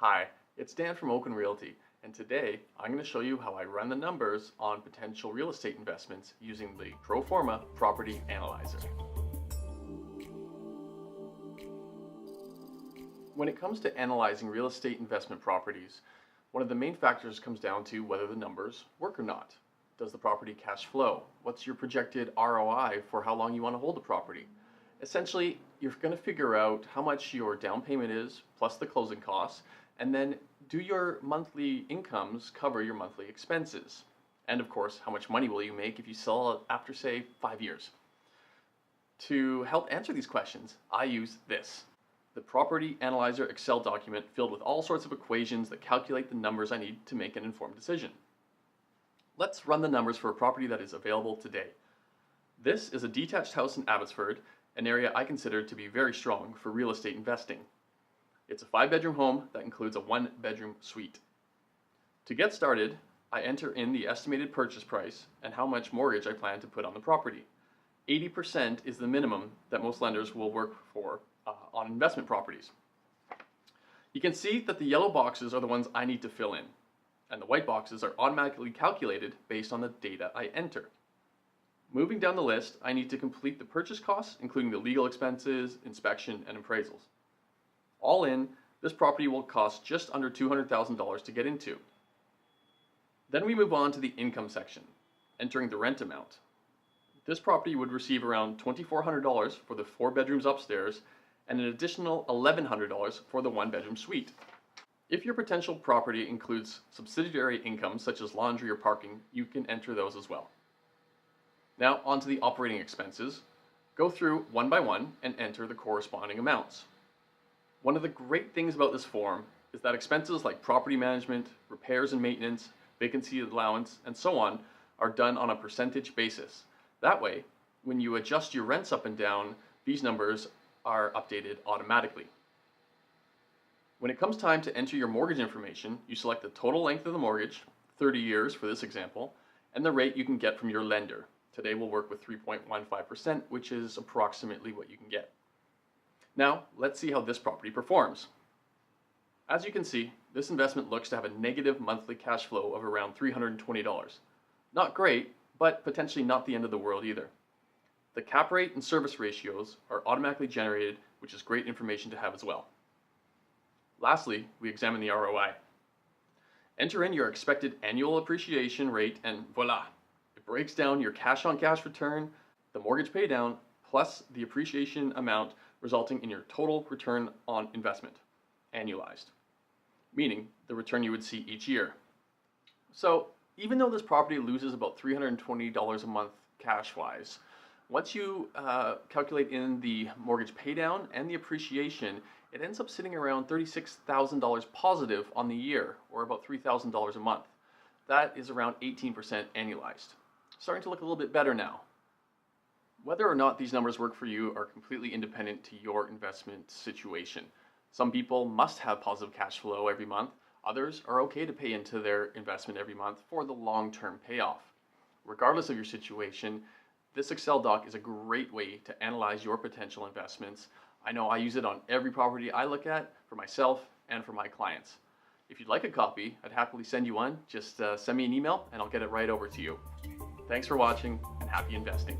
Hi, it's Dan from Oakwyn Realty, and today I'm going to show you how I run the numbers on potential real estate investments using the Pro Forma Property Analyzer. When it comes to analyzing real estate investment properties, one of the main factors comes down to whether the numbers work or not. Does the property cash flow? What's your projected ROI for how long you want to hold the property? Essentially, you're going to figure out how much your down payment is, plus the closing costs, and then do your monthly incomes cover your monthly expenses? And of course, how much money will you make if you sell it after, say, 5 years? To help answer these questions, I use this, the Property Analyzer Excel document filled with all sorts of equations that calculate the numbers I need to make an informed decision. Let's run the numbers for a property that is available today. This is a detached house in Abbotsford, an area I consider to be very strong for real estate investing. It's a 5-bedroom home that includes a 1-bedroom suite. To get started, I enter in the estimated purchase price and how much mortgage I plan to put on the property. 80% is the minimum that most lenders will work for on investment properties. You can see that the yellow boxes are the ones I need to fill in, and the white boxes are automatically calculated based on the data I enter. Moving down the list, I need to complete the purchase costs, including the legal expenses, inspection, and appraisals. All in, this property will cost just under $200,000 to get into. Then we move on to the income section, entering the rent amount. This property would receive around $2,400 for the 4 bedrooms upstairs and an additional $1,100 for the 1-bedroom suite. If your potential property includes subsidiary income such as laundry or parking, you can enter those as well. Now onto the operating expenses. Go through one by one and enter the corresponding amounts. One of the great things about this form is that expenses like property management, repairs and maintenance, vacancy allowance, and so on are done on a percentage basis. That way, when you adjust your rents up and down, these numbers are updated automatically. When it comes time to enter your mortgage information, you select the total length of the mortgage, 30 years for this example, and the rate you can get from your lender. Today we'll work with 3.15%, which is approximately what you can get. Now, let's see how this property performs. As you can see, this investment looks to have a negative monthly cash flow of around $320. Not great, but potentially not the end of the world either. The cap rate and service ratios are automatically generated, which is great information to have as well. Lastly, we examine the ROI. Enter in your expected annual appreciation rate and voila! It breaks down your cash-on-cash return, the mortgage paydown, plus the appreciation amount resulting in your total return on investment, annualized, meaning the return you would see each year. So even though this property loses about $320 a month cash-wise, once you calculate in the mortgage paydown and the appreciation, it ends up sitting around $36,000 positive on the year, or about $3,000 a month. That is around 18% annualized. Starting to look a little bit better now. Whether or not these numbers work for you are completely independent to your investment situation. Some people must have positive cash flow every month. Others are okay to pay into their investment every month for the long-term payoff. Regardless of your situation, this Excel doc is a great way to analyze your potential investments. I know I use it on every property I look at for myself and for my clients. If you'd like a copy, I'd happily send you one. Just send me an email and I'll get it right over to you. Thanks for watching and happy investing.